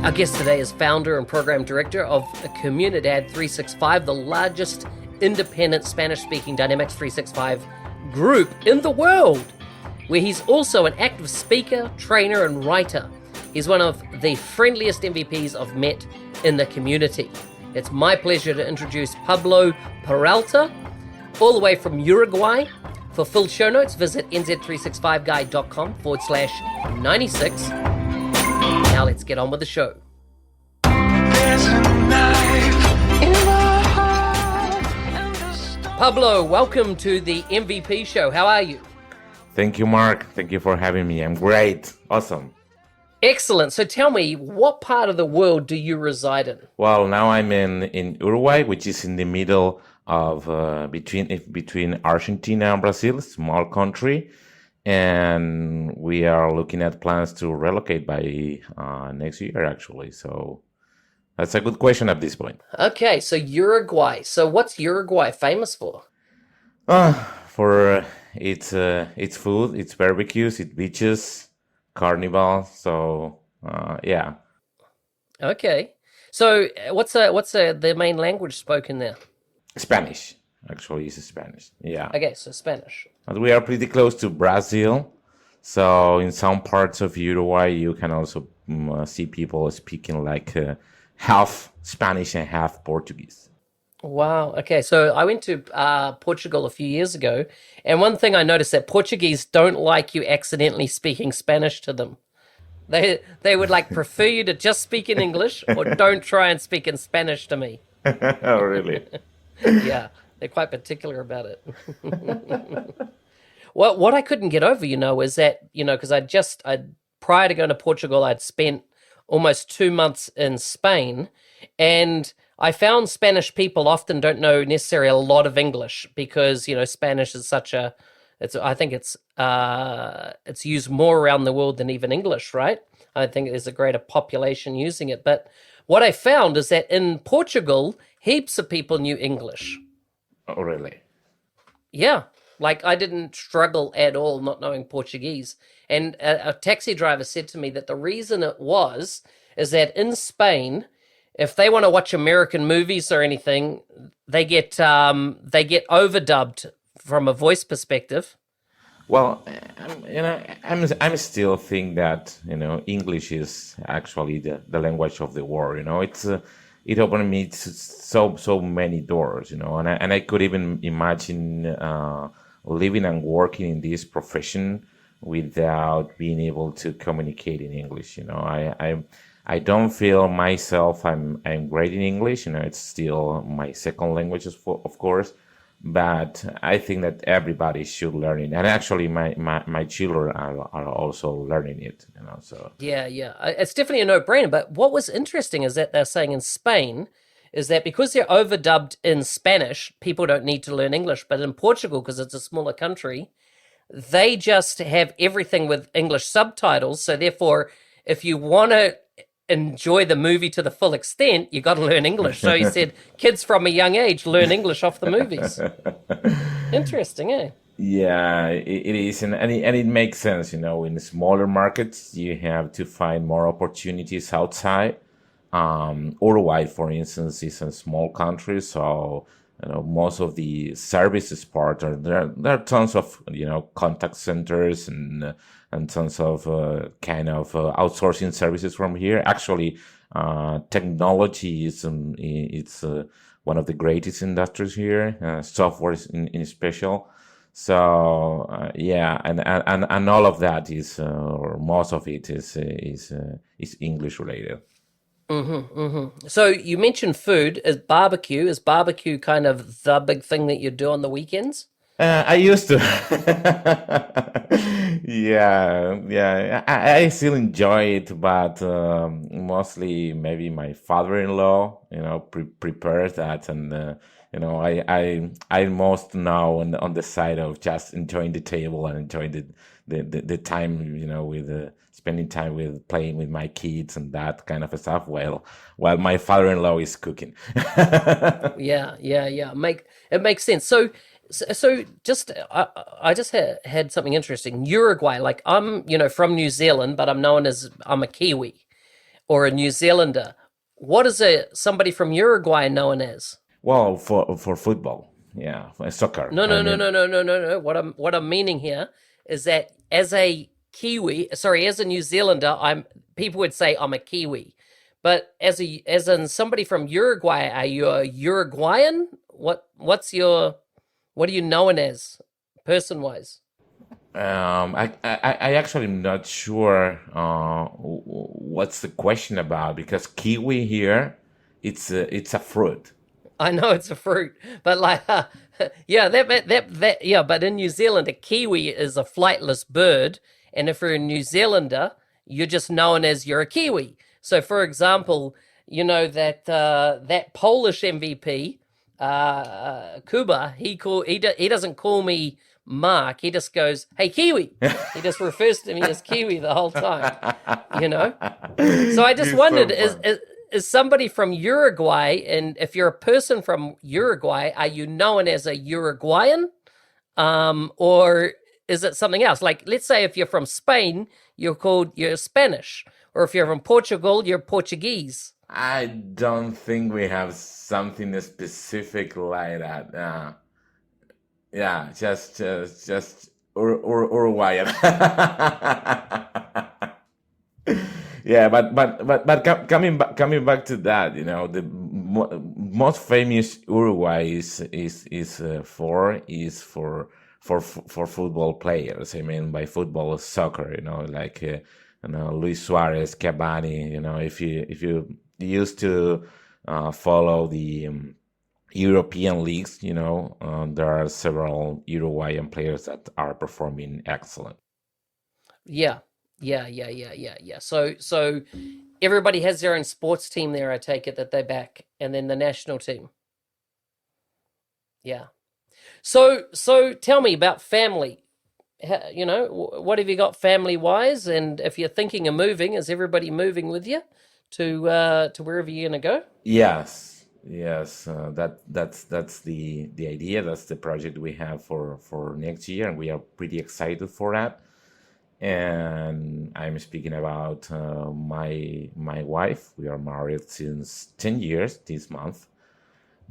Our guest today is founder and program director of Comunidad 365, the largest independent Spanish-speaking Dynamics 365 group in the world, where he's also an active speaker, trainer, and writer. He's one of the friendliest MVPs I've met in the community. It's my pleasure to introduce Pablo Peralta, all the way from Uruguay. For full show notes, visit nz365guide.com/96. Now let's get on with the show. Pablo, welcome to the MVP show. How are you? Thank you, Mark. Thank you for having me. I'm great. Awesome. Excellent. So tell me, what part of the world do you reside in? Well, now I'm in Uruguay, which is in the middle of between Argentina and Brazil, small country. And we are looking at plans to relocate by next year, actually. So that's a good question at this point. Okay, so Uruguay. So what's Uruguay famous for? For its food, its barbecues, its beaches, carnival. So yeah. Okay. So what's the main language spoken there? Spanish. Actually, it's Spanish. Yeah. Okay, so Spanish. But we are pretty close to Brazil. So in some parts of Uruguay, you can also see people speaking like half Spanish and half Portuguese. Wow. Okay, so I went to Portugal a few years ago, and one thing I noticed that Portuguese don't like you accidentally speaking Spanish to them. They would like prefer you to just speak in English or don't try and speak in Spanish to me. Oh, really? Yeah, they're quite particular about it. What I couldn't get over, is that, because prior to going to Portugal, I'd spent almost 2 months in Spain, and I found Spanish people often don't know necessarily a lot of English because, Spanish is I think it's used more around the world than even English, right? I think there's a greater population using it. But what I found is that in Portugal, heaps of people knew English. Oh, really? Yeah. Like I didn't struggle at all not knowing Portuguese. And a taxi driver said to me that the reason it is that in Spain, if they want to watch American movies or anything, they get overdubbed from a voice perspective. Well, I'm still think that English is actually the language of the world. It opened me to so many doors. And I could even imagine living and working in this profession without being able to communicate in English. I don't feel myself I'm great in English. It's still my second language, of course. But I think that everybody should learn it, and actually, my children are also learning it. So yeah, it's definitely a no-brainer. But what was interesting is that they're saying in Spain is that because they're overdubbed in Spanish, people don't need to learn English. But in Portugal, because it's a smaller country, they just have everything with English subtitles. So therefore, if you want to enjoy the movie to the full extent, you got to learn English. So he said kids from a young age learn English off the movies. Interesting, eh? Yeah, it is, and it makes sense. In smaller markets, you have to find more opportunities outside. Uruguay, for instance, is a small country, so most of the services part are there. There are tons of contact centers and tons of kind of outsourcing services from here. Actually, technology is it's one of the greatest industries here. Software in special. So yeah, and all of that is or most of it is English related. So you mentioned food. Is barbecue kind of the big thing that you do on the weekends? I used to. Yeah. I still enjoy it, but mostly maybe my father-in-law, prepares that, and I most now on the side of just enjoying the table and enjoying the time, with spending time with playing with my kids and that kind of stuff. While my father-in-law is cooking. Yeah. It makes sense. So just I just had something interesting. Uruguay, like I'm from New Zealand, but I'm a Kiwi. or a New Zealander, what is somebody from Uruguay known as? Well, for football, yeah, for soccer. No, I no, no, mean, no, no, no, no, no. What I'm meaning here is that as a Kiwi, sorry, as a New Zealander, I'm people would say I'm a Kiwi, but as in somebody from Uruguay, are you a Uruguayan? What are you known as, person wise? I actually am not sure what's the question about because kiwi here, it's a fruit. I know it's a fruit, but like, yeah, yeah. But in New Zealand, a kiwi is a flightless bird, and if you're a New Zealander, you're just known as you're a kiwi. So, for example, you know that Polish MVP, Kuba, he doesn't call me Mark. He just goes, "Hey, Kiwi." He just refers to me as Kiwi the whole time. You know. So I just It's wondered, so fun. is somebody from Uruguay, and if you're a person from Uruguay, are you known as a Uruguayan, or is it something else? Like, let's say if you're from Spain, you're Spanish, or if you're from Portugal, you're Portuguese. I don't think we have something specific like that. Yeah, just Uruguayan. Yeah, but coming back to that, the most famous Uruguay is for football players. I mean, by football, soccer. Like Luis Suarez, Cavani. If you used to follow the European leagues, there are several Uruguayan players that are performing excellent. Yeah, yeah. So everybody has their own sports team there. I take it that they back, and then the national team. Yeah. So tell me about family. What have you got family wise? And if you're thinking of moving, is everybody moving with you to wherever you're gonna go? Yes, yes, that's the idea. That's the project we have for next year, and we are pretty excited for that. And I'm speaking about my wife. We are married since 10 years this month,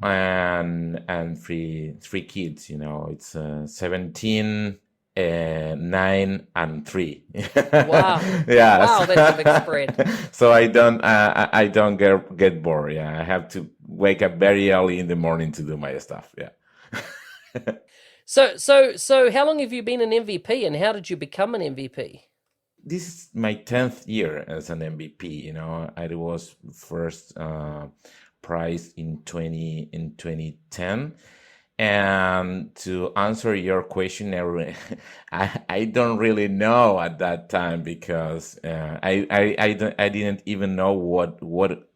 and three kids. It's 17, 9, and 3. Wow, Yes. wow, that's a big spread. So I don't get bored. Yeah, I have to wake up very early in the morning to do my stuff. Yeah. So how long have you been an MVP, and how did you become an MVP? This is my 10th year as an MVP. I was first prized in 2010. And to answer your question, I don't really know at that time because I didn't even know what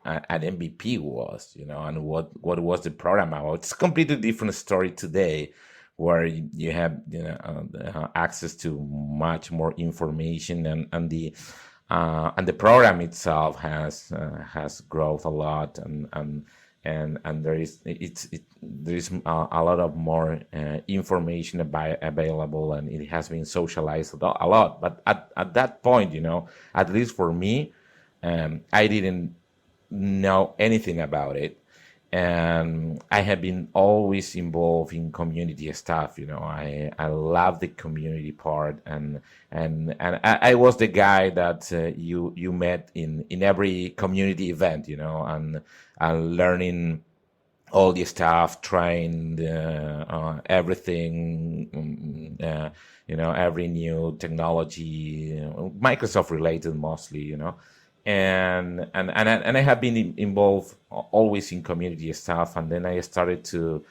an MVP was, and what was the program about. It's a completely different story today, where you have access to much more information, and the program itself has growth a lot, and there is a lot of more information available, and it has been socialized a lot. But at that point, at least for me, I didn't know anything about it, and I have been always involved in community stuff. I love the community part, and I was the guy that you met in every community event, and learning all the stuff, trying everything, every new technology, Microsoft related mostly, and I have been involved always in community stuff, and then I started to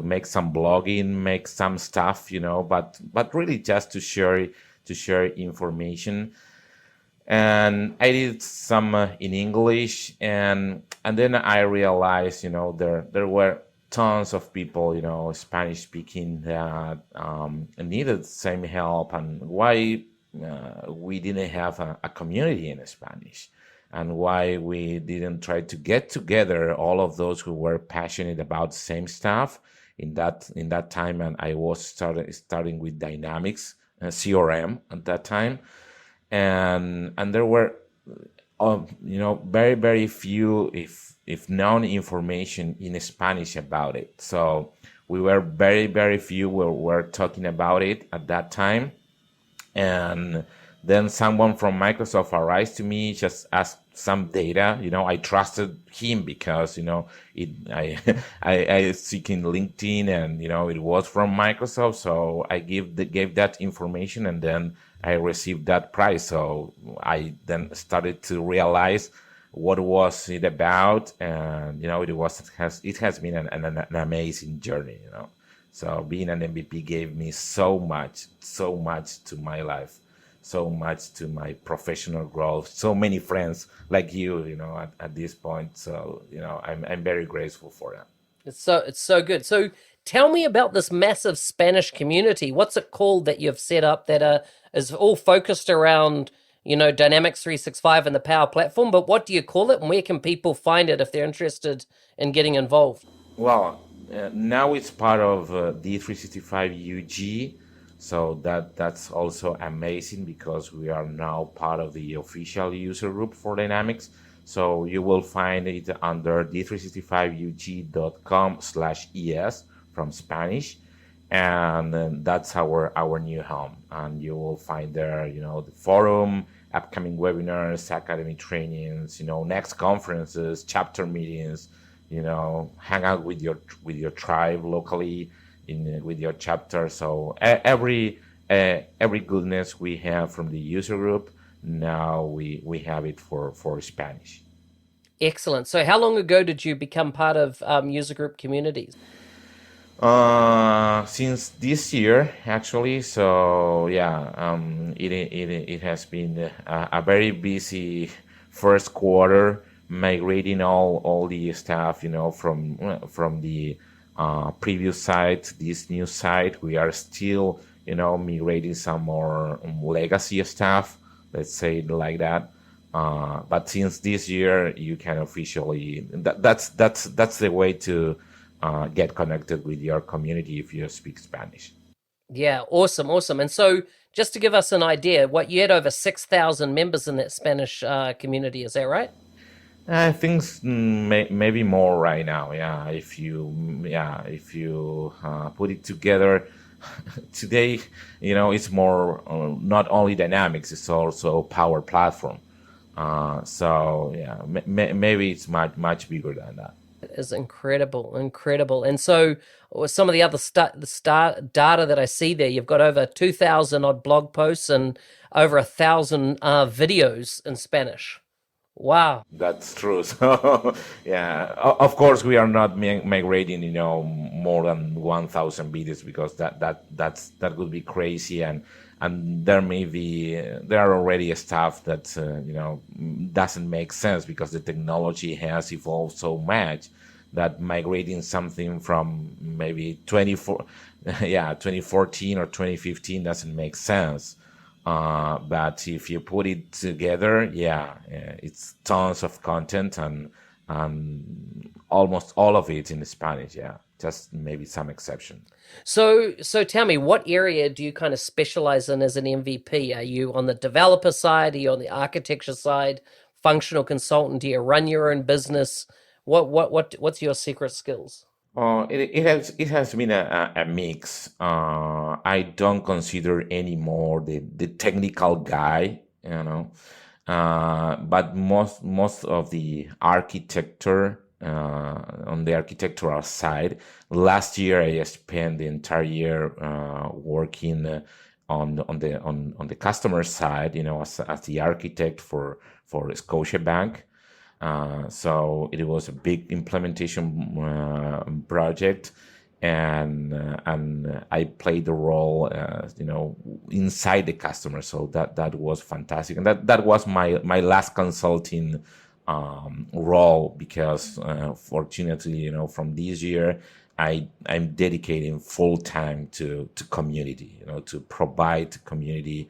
make some blogging, make some stuff, but really just to share information. And I did some in English, and then I realized, there were tons of people, Spanish speaking, that needed the same help, and why we didn't have a community in Spanish, and why we didn't try to get together all of those who were passionate about the same stuff in that time. And I was starting with Dynamics CRM at that time, and there were very few, if known information in Spanish about it. So we were very few were talking about it at that time. And then someone from Microsoft arrived to me, just asked some data. I trusted him because I I seek in LinkedIn, and it was from Microsoft, so I gave that information, and then I received that prize. So I then started to realize what was it about, and it has been an amazing journey. So being an MVP gave me so much to my life, so much to my professional growth, so many friends like at this point. So, I'm very grateful for that. It's so good. So tell me about this massive Spanish community. What's it called that you've set up that is all focused around, Dynamics 365 and the Power Platform, but what do you call it and where can people find it if they're interested in getting involved? Well, now it's part of D365 UG, so that's also amazing because we are now part of the official user group for Dynamics. So you will find it under d365ug.com/es from Spanish, and that's our new home. And you will find there, the forum, upcoming webinars, academy trainings, next conferences, chapter meetings, hang out with your tribe locally with your chapter. So every goodness we have from the user group, now we have it for Spanish. Excellent. So how long ago did you become part of user group communities? Since this year, actually. So yeah, it has been a very busy first quarter, migrating all the stuff, from the previous site to this new site. We are still, migrating some more legacy stuff, let's say it like that. But since this year, you can officially, that's the way to get connected with your community if you speak Spanish. Yeah, awesome, awesome. And so just to give us an idea, what you had over 6,000 members in that Spanish community, is that right? I think maybe more right now. If you put it together today, it's more not only Dynamics, it's also Power Platform. So yeah, maybe it's much bigger than that. Is incredible, incredible. And so some of the other data that I see there, you've got over 2,000 odd blog posts and over 1,000 videos in Spanish. Wow. That's true. So, yeah, of course, we are not migrating, more than 1,000 videos because that would be crazy, and there are already stuff that doesn't make sense because the technology has evolved so much that migrating something from maybe 2014 or 2015 doesn't make sense. But if you put it together, it's tons of content, and almost all of it in Spanish. Yeah, just maybe some exception. So tell me, what area do you kind of specialize in as an MVP? Are you on the developer side? Are you on the architecture side? Functional consultant? Do you run your own business? What's your secret skills? It has been a mix. I don't consider anymore the technical guy, but most of the architecture, on the architectural side. Last year, I spent the entire year working on the customer side, as the architect for Scotiabank. So it was a big implementation project, and I played the role, inside the customer. So that was fantastic, and that was my last consulting role because fortunately, from this year. I'm dedicating full time to community, to provide community,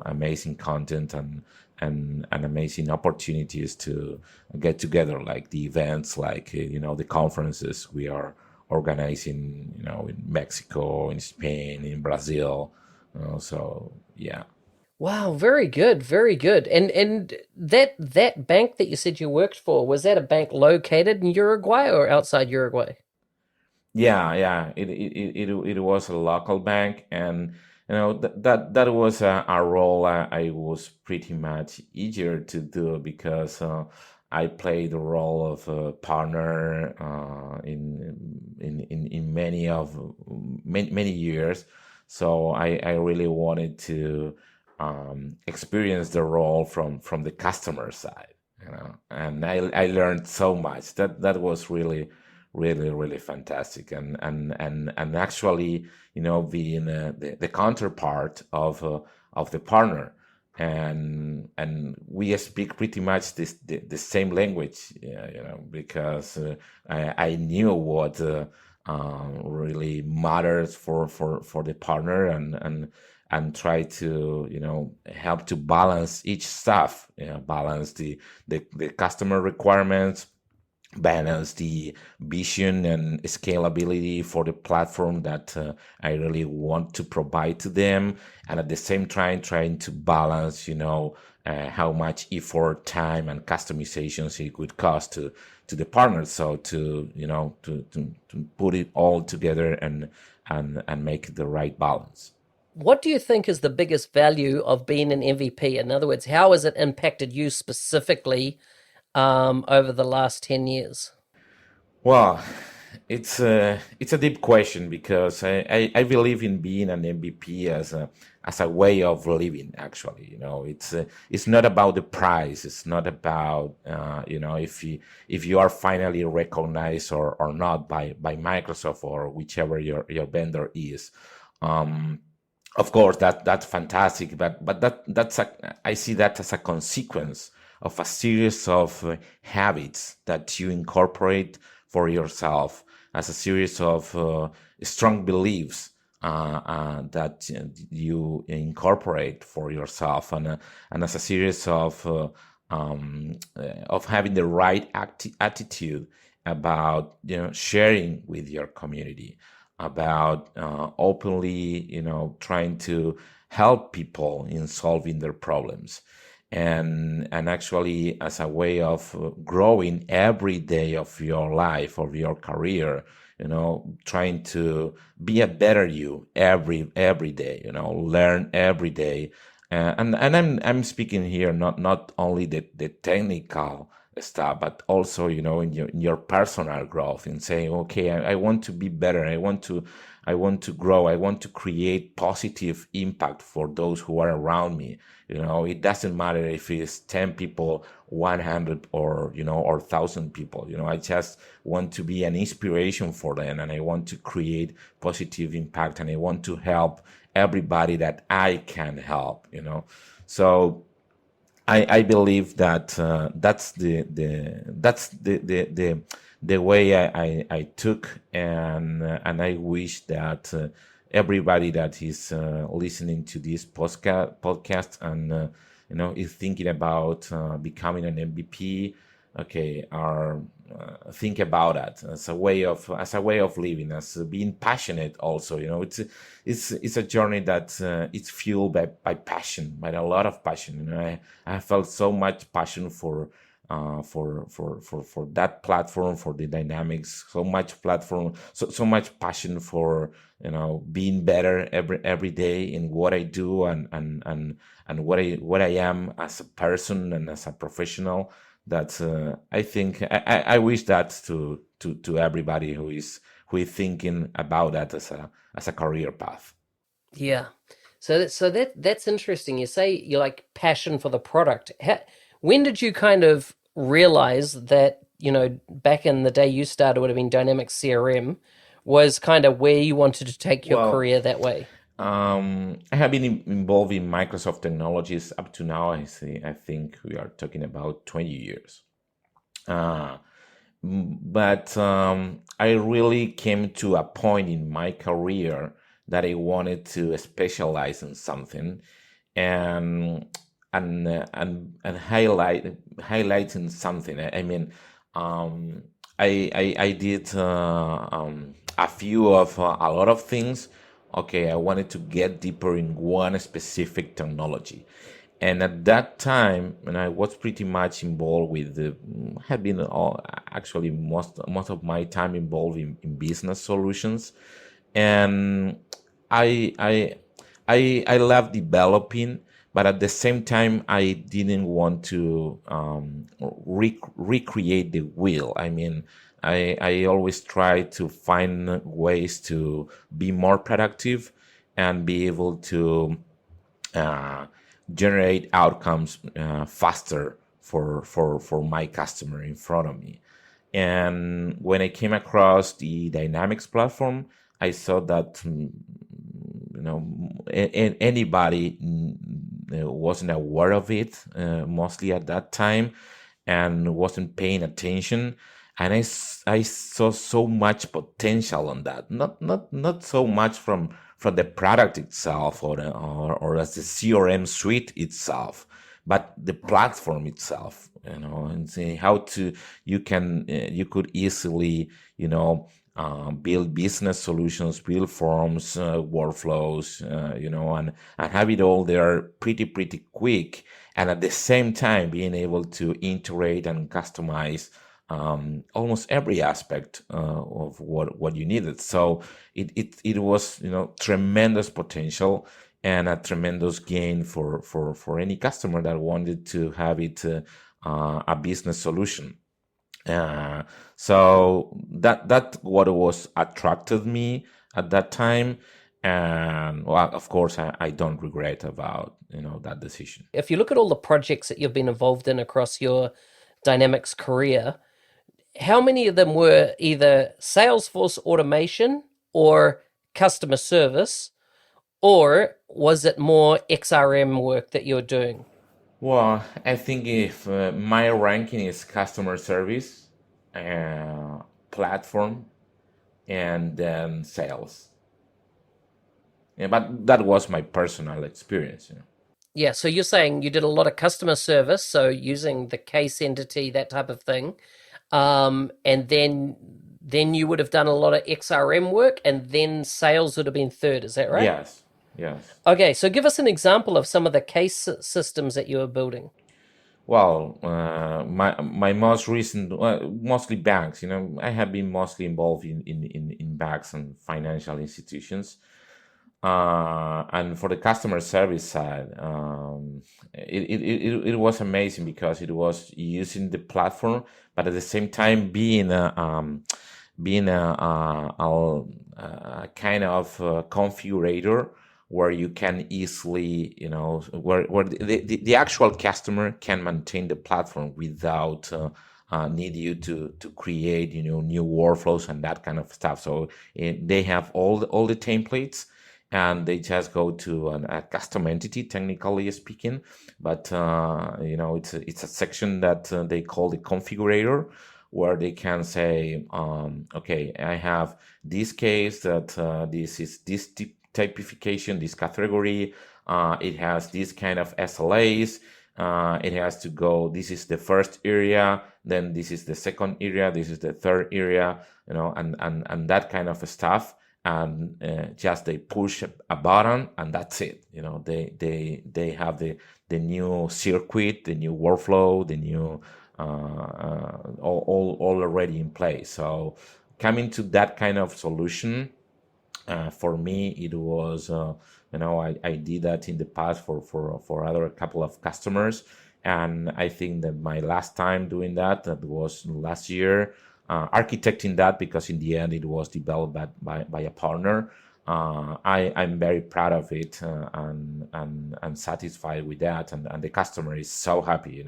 amazing content and amazing opportunities to get together, like the events, like the conferences we are organizing, in Mexico, in Spain, in Brazil. So yeah. Wow, very good, very good. And that bank that you said you worked for, was that a bank located in Uruguay or outside Uruguay? Yeah, yeah. It was a local bank, and that was a role I was pretty much eager to do because I played the role of a partner in many years. So I really wanted to experience the role from the customer side, and I learned so much. That was really fantastic, and actually, being the counterpart of the partner, and we speak pretty much the same language, yeah, because I knew what really matters for the partner, and try to help to balance each stuff, balance the customer requirements, balance the vision and scalability for the platform that I really want to provide to them, and at the same time trying to balance, how much effort, time, and customizations it would cost to the partners. So to put it all together and make the right balance. What do you think is the biggest value of being an MVP? In other words, how has it impacted you specifically over the last 10 years? Well, it's a deep question because I believe in being an MVP as a way of living. Actually, it's not about the price. It's not about if you are finally recognized or not by Microsoft or whichever your vendor is. Um, of course, that's fantastic, but I see that as a consequence of a series of habits that you incorporate for yourself, as a series of strong beliefs that you incorporate for yourself, and as a series of having the right attitude about sharing with your community, about openly trying to help people in solving their problems, and actually as a way of growing every day of your life, of your career, trying to be a better you every day, learn every day. And I'm speaking here not only the technical stuff, but also in your personal growth, in saying, okay, I want to be better. I want to grow. I want to create positive impact for those who are around me. It doesn't matter if it's 10 people, 100, or 1,000 people. I just want to be an inspiration for them, and I want to create positive impact, and I want to help everybody that I can help. So I believe that that's the way I took, and I wish that everybody that is listening to this podcast and is thinking about becoming an MVP, okay, are think about that as a way of living, as being passionate. Also, it's a journey that it's fueled by passion, by a lot of passion. I felt so much passion for that platform, for the dynamics, so much passion for being better every day in what I do, and what I am as a person and as a professional. That I think I wish that to everybody who is thinking about that as a career path. Yeah. So that's interesting. You say you like passion for the product. When did you kind of realize that, back in the day you started would have been Dynamics CRM was kind of where you wanted to take your Well, career that way? I have been involved in Microsoft technologies up to now. I think we are talking about 20 years. Uh, but I really came to a point in my career that I wanted to specialize in something, and and highlighting something. I mean, I did a lot of things, okay, I wanted to get deeper in one specific technology. And at that time, and I was pretty much involved with the, had been actually most of my time involved in business solutions, and I I I love developing, but at the same time, I didn't want to recreate the wheel. I mean, I always try to find ways to be more productive and be able to uh, generate outcomes faster for my customer in front of me. And when I came across the Dynamics platform, I saw that anybody wasn't aware of it, mostly at that time, and wasn't paying attention. And I saw so much potential on that. Not so much from the product itself or as the CRM suite itself, but the platform itself. And see how to you could easily build business solutions, build forms, workflows, and have it all there pretty quick, and at the same time being able to integrate and customize almost every aspect of what you needed. So it was tremendous potential and a tremendous gain for any customer that wanted to have it a business solution. Uh, so that what was attracted me at that time, and well, of course, I don't regret about that decision. If you look at all the projects that you've been involved in across your Dynamics career, how many of them were either Salesforce automation or customer service, or was it more XRM work that you're doing? Well, I think if my ranking is customer service, platform, and then sales. Yeah, but that was my personal experience. Yeah, so you're saying you did a lot of customer service, so using the case entity, that type of thing. And then you would have done a lot of XRM work, and then sales would have been third. Is that right? Yes, yes. Okay, so give us an example of some of the case systems that you were building. Well, my most recent, mostly banks. I have been mostly involved in banks and financial institutions. And for the customer service side, it was amazing because it was using the platform, but at the same time being a kind of configurator where you can easily, where the actual customer can maintain the platform without need you to create, new workflows and that kind of stuff. So they have all the templates, and they just go to a custom entity, technically speaking. But it's a section that they call the configurator, where they can say, okay, I have this case that this is this typification, this category. It has this kind of SLAs. It has to go. This is the first area. Then this is the second area. This is the third area. And that kind of stuff. And just they push a button, and that's it. They have the new circuit, the new workflow, the new all already in place. So coming to that kind of solution, for me, it was, I did that in the past for other couple of customers. And I think that my last time doing that was last year, architecting that, because in the end it was developed by a partner. I'm very proud of it, and satisfied with that. And the customer is so happy,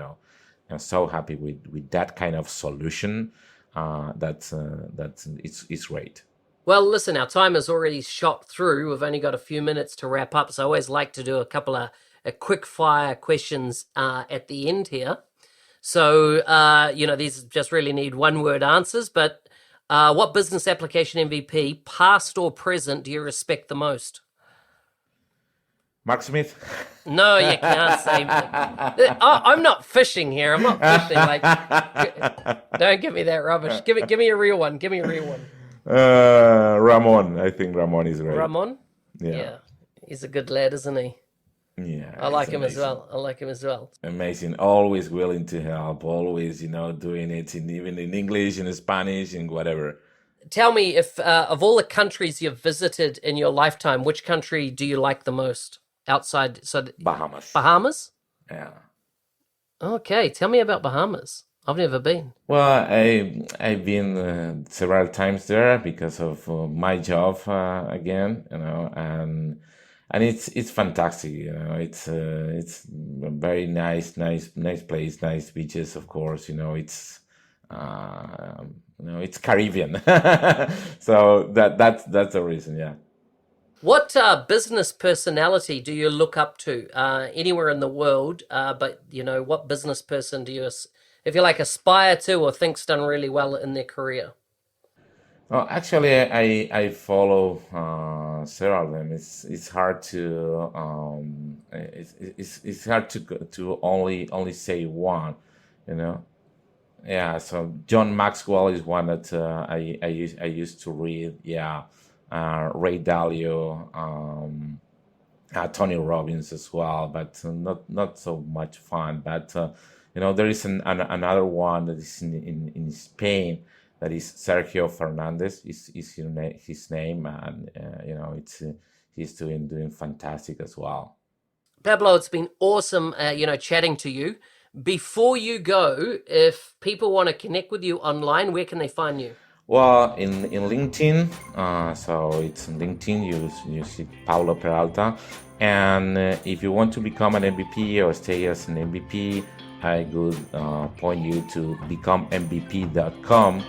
and so happy with that kind of solution. That's it's great. Well, listen, our time has already shot through. We've only got a few minutes to wrap up, so I always like to do a couple of quick fire questions at the end here. So, these just really need one word answers, but what business application MVP, past or present, do you respect the most? Mark Smith. No, you can't say. I'm not fishing here. I'm not fishing. Like, don't give me that rubbish. Give me a real one. Give me a real one. Ramon. I think Ramon is great. Ramon? Yeah, Yeah, he's a good lad, isn't he? yeah, I it's like him as amazing. well. I like him as well. Amazing. Always willing to help. Always, doing it even in English, in Spanish, and whatever. Tell me if of all the countries you've visited in your lifetime, which country do you like the most outside? Bahamas. Bahamas? Yeah. Okay, tell me about Bahamas. I've never been. Well, I've been several times there because of my job again, and it's fantastic. It's a very nice place, nice beaches, of course. It's Caribbean, so that's the reason. Yeah. What business personality do you look up to anywhere in the world? But what business person do you, if you like, aspire to or think's done really well in their career? Well, actually, I follow several of them. It's hard to it's hard to only say one, you know. Yeah, so John Maxwell is one that I used to read. Yeah, Ray Dalio, Tony Robbins as well, but not so much fun. But there is another one that is in Spain that is Sergio Fernandez is his name, and it's he's doing fantastic as well. Pablo, it's been awesome, chatting to you. Before you go, if people want to connect with you online, where can they find you? Well, in LinkedIn, so it's in LinkedIn. You see Pablo Peralta, and if you want to become an MVP or stay as an MVP, I would point you to becomemvp.com.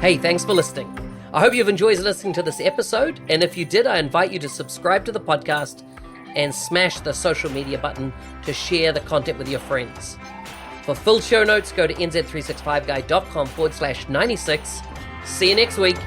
Hey, thanks for listening. I hope you've enjoyed listening to this episode, and if you did, I invite you to subscribe to the podcast and smash the social media button to share the content with your friends. For full show notes, go to nz365guy.com/96. See you next week.